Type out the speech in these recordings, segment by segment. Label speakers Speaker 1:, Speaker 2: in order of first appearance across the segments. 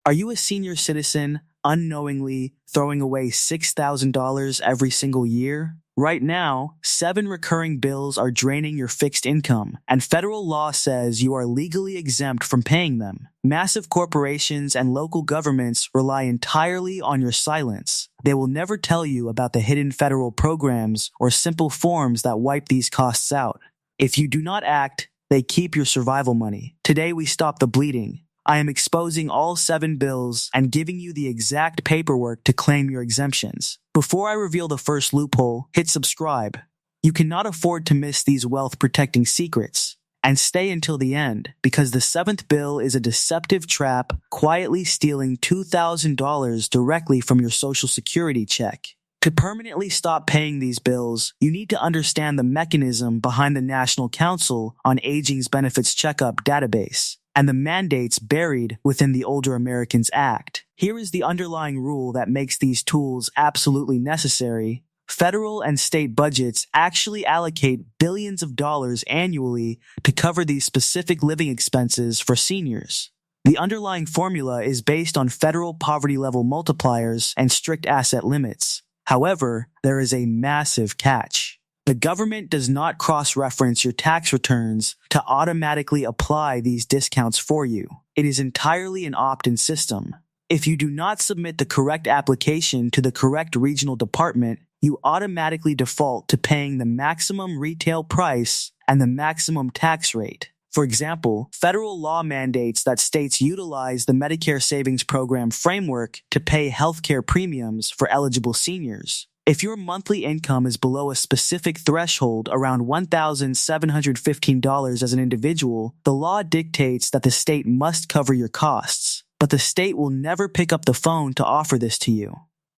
Speaker 1: Are you a senior citizen unknowingly throwing away $6,000 every single year? Right now, 7 recurring bills are draining your fixed income, and federal law says you are legally exempt from paying them. Massive corporations and local governments rely entirely on your silence. They will never tell you about the hidden federal programs or simple forms that wipe these costs out. If you do not act, they keep your survival money. Today we stop the bleeding. I am exposing all 7 bills and giving you the exact paperwork to claim your exemptions. Before I reveal the first loophole, hit subscribe. You cannot afford to miss these wealth-protecting secrets. And stay until the end, because the 7th bill is a deceptive trap quietly stealing $2,000 directly from your Social Security check. To permanently stop paying these bills, you need to understand the mechanism behind the National Council on Aging's Benefits Checkup database and the mandates buried within the Older Americans Act. Here is the underlying rule that makes these tools absolutely necessary. Federal and state budgets actually allocate billions of dollars annually to cover these specific living expenses for seniors. The underlying formula is based on federal poverty level multipliers and strict asset limits. However, there is a massive catch. The government does not cross-reference your tax returns to automatically apply these discounts for you. It is entirely an opt-in system. If you do not submit the correct application to the correct regional department, you automatically default to paying the maximum retail price and the maximum tax rate. For example, federal law mandates that states utilize the Medicare Savings Program framework to pay healthcare premiums for eligible seniors. If your monthly income is below a specific threshold around $1,715 as an individual, the law dictates that the state must cover your costs, but the state will never pick up the phone to offer this to you.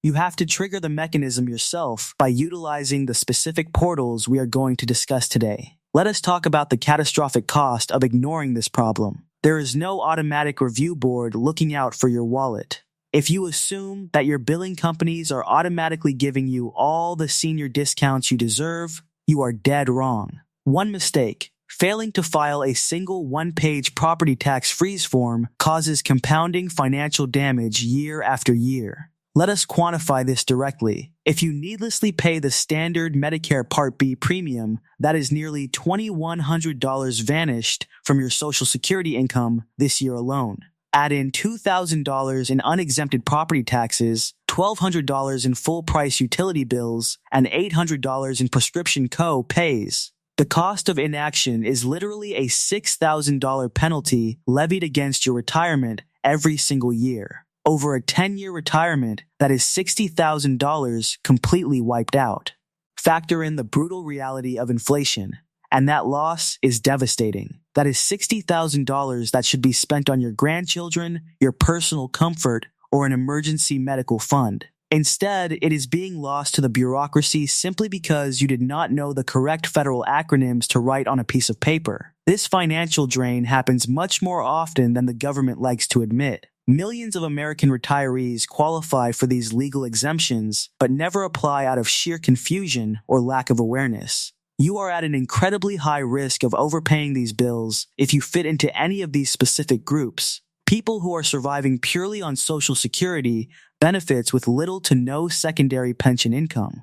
Speaker 1: You have to trigger the mechanism yourself by utilizing the specific portals we are going to discuss today. Let us talk about the catastrophic cost of ignoring this problem. There is no automatic review board looking out for your wallet. If you assume that your billing companies are automatically giving you all the senior discounts you deserve, you are dead wrong. One mistake: failing to file a single one-page property tax freeze form causes compounding financial damage year after year. Let us quantify this directly. If you needlessly pay the standard Medicare Part B premium, that is nearly $2,100 vanished from your Social Security income this year alone. Add in $2,000 in unexempted property taxes, $1,200 in full-price utility bills, and $800 in prescription co-pays. The cost of inaction is literally a $6,000 penalty levied against your retirement every single year. Over a 10-year retirement, that is $60,000 completely wiped out. Factor in the brutal reality of inflation, and that loss is devastating. That is $60,000 that should be spent on your grandchildren, your personal comfort, or an emergency medical fund. Instead, it is being lost to the bureaucracy simply because you did not know the correct federal acronyms to write on a piece of paper. This financial drain happens much more often than the government likes to admit. Millions of American retirees qualify for these legal exemptions, but never apply out of sheer confusion or lack of awareness. You are at an incredibly high risk of overpaying these bills if you fit into any of these specific groups. People who are surviving purely on Social Security benefits with little to no secondary pension income.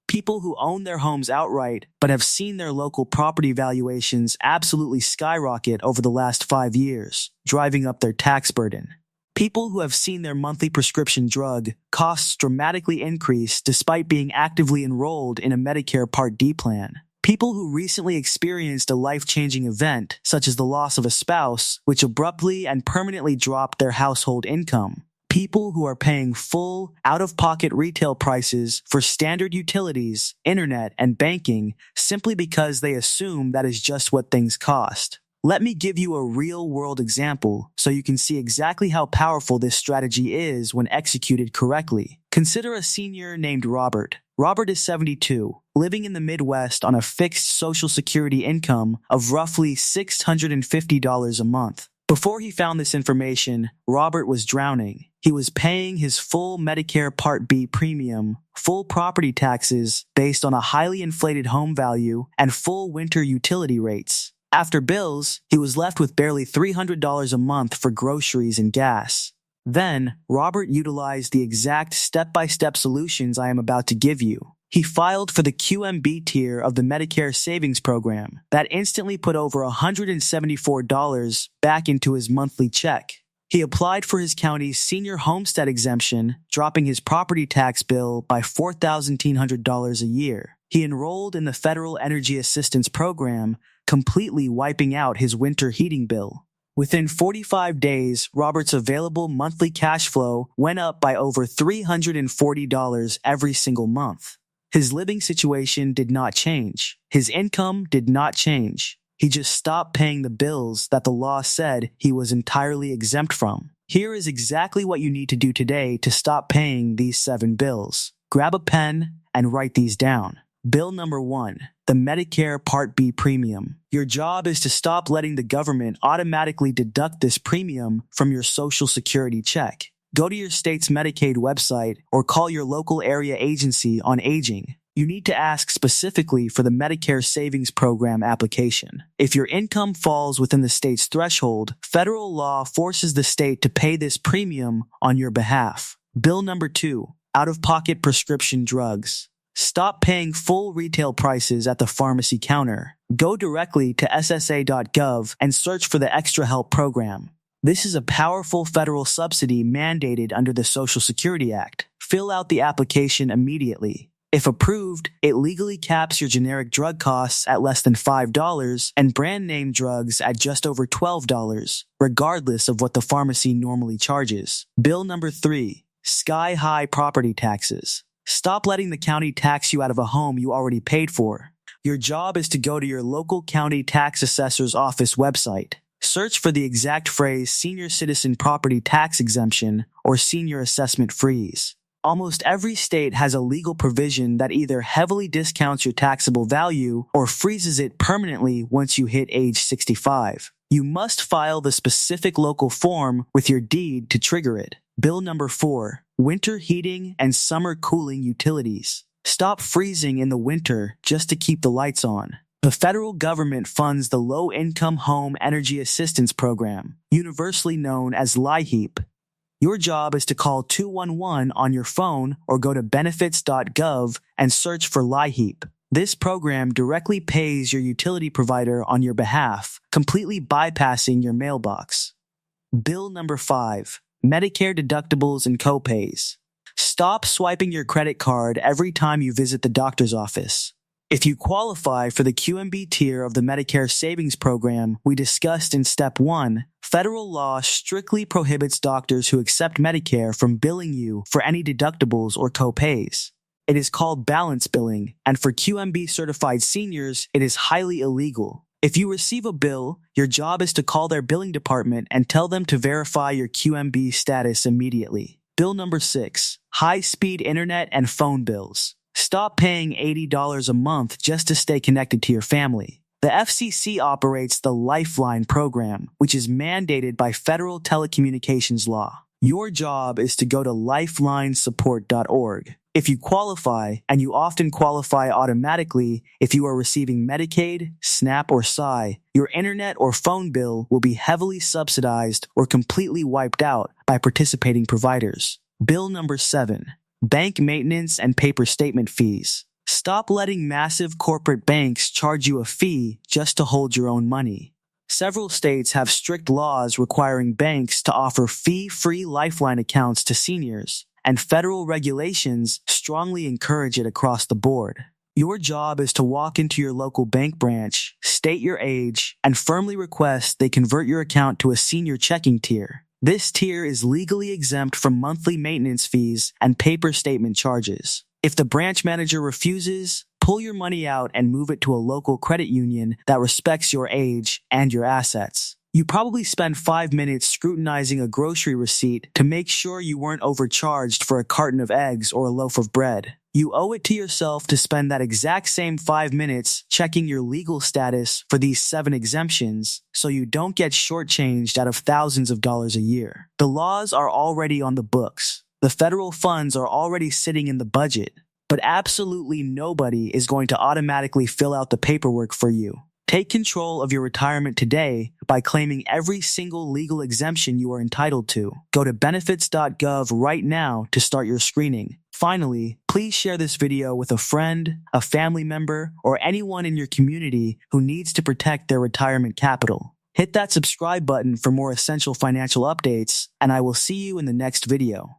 Speaker 1: People who own their homes outright but have seen their local property valuations absolutely skyrocket over the last 5 years, driving up their tax burden. People who have seen their monthly prescription drug costs dramatically increase despite being actively enrolled in a Medicare Part D plan. People who recently experienced a life-changing event, such as the loss of a spouse, which abruptly and permanently dropped their household income. People who are paying full, out-of-pocket retail prices for standard utilities, internet, and banking simply because they assume that is just what things cost. Let me give you a real-world example so you can see exactly how powerful this strategy is when executed correctly. Consider a senior named Robert. Robert is 72, living in the Midwest on a fixed Social Security income of roughly $650 a month. Before he found this information, Robert was drowning. He was paying his full Medicare Part B premium, full property taxes based on a highly inflated home value, and full winter utility rates. After bills, he was left with barely $300 a month for groceries and gas. Then, Robert utilized the exact step-by-step solutions I am about to give you. He filed for the QMB tier of the Medicare Savings Program that instantly put over $174 back into his monthly check. He applied for his county's senior homestead exemption, dropping his property tax bill by $4,100 a year. He enrolled in the Federal Energy Assistance Program, completely wiping out his winter heating bill. Within 45 days, Robert's available monthly cash flow went up by over $340 every single month. His living situation did not change. His income did not change. He just stopped paying the bills that the law said he was entirely exempt from. Here is exactly what you need to do today to stop paying these 7 bills. Grab a pen and write these down. Bill number 1, the Medicare Part B premium. Your job is to stop letting the government automatically deduct this premium from your Social Security check. Go to your state's Medicaid website or call your local area agency on aging. You need to ask specifically for the Medicare Savings Program application. If your income falls within the state's threshold, federal law forces the state to pay this premium on your behalf. Bill number 2, out-of-pocket prescription drugs. Stop paying full retail prices at the pharmacy counter. Go directly to ssa.gov and search for the Extra Help program. This is a powerful federal subsidy mandated under the Social Security Act. Fill out the application immediately. If approved, it legally caps your generic drug costs at less than $5 and brand name drugs at just over $12, regardless of what the pharmacy normally charges. Bill number 3, sky-high property taxes. Stop letting the county tax you out of a home you already paid for. Your job is to go to your local county tax assessor's office website. Search for the exact phrase Senior Citizen Property Tax Exemption or Senior Assessment Freeze. Almost every state has a legal provision that either heavily discounts your taxable value or freezes it permanently once you hit age 65. You must file the specific local form with your deed to trigger it. Bill number 4, winter heating and summer cooling utilities. Stop freezing in the winter just to keep the lights on. The federal government funds the Low-Income Home Energy Assistance Program, universally known as LIHEAP. Your job is to call 211 on your phone or go to benefits.gov and search for LIHEAP. This program directly pays your utility provider on your behalf, completely bypassing your mailbox. Bill number 5, Medicare deductibles and copays. Stop swiping your credit card every time you visit the doctor's office. If you qualify for the QMB tier of the Medicare Savings Program we discussed in Step 1, federal law strictly prohibits doctors who accept Medicare from billing you for any deductibles or copays. It is called balance billing, and for QMB certified seniors, it is highly illegal. If you receive a bill, your job is to call their billing department and tell them to verify your QMB status immediately. Bill number 6, high-speed internet and phone bills. Stop paying $80 a month just to stay connected to your family. The FCC operates the Lifeline program, which is mandated by federal telecommunications law. Your job is to go to lifelinesupport.org. If you qualify, and you often qualify automatically if you are receiving Medicaid, SNAP, or PSI, your internet or phone bill will be heavily subsidized or completely wiped out by participating providers. Bill number 7, bank maintenance and paper statement fees. Stop letting massive corporate banks charge you a fee just to hold your own money. Several states have strict laws requiring banks to offer fee-free Lifeline accounts to seniors, and federal regulations strongly encourage it across the board. Your job is to walk into your local bank branch, state your age, and firmly request they convert your account to a senior checking tier. This tier is legally exempt from monthly maintenance fees and paper statement charges. If the branch manager refuses, pull your money out and move it to a local credit union that respects your age and your assets. You probably spend 5 minutes scrutinizing a grocery receipt to make sure you weren't overcharged for a carton of eggs or a loaf of bread. You owe it to yourself to spend that exact same 5 minutes checking your legal status for these 7 exemptions so you don't get shortchanged out of thousands of dollars a year. The laws are already on the books. The federal funds are already sitting in the budget, but absolutely nobody is going to automatically fill out the paperwork for you. Take control of your retirement today by claiming every single legal exemption you are entitled to. Go to benefits.gov right now to start your screening. Finally, please share this video with a friend, a family member, or anyone in your community who needs to protect their retirement capital. Hit that subscribe button for more essential financial updates, and I will see you in the next video.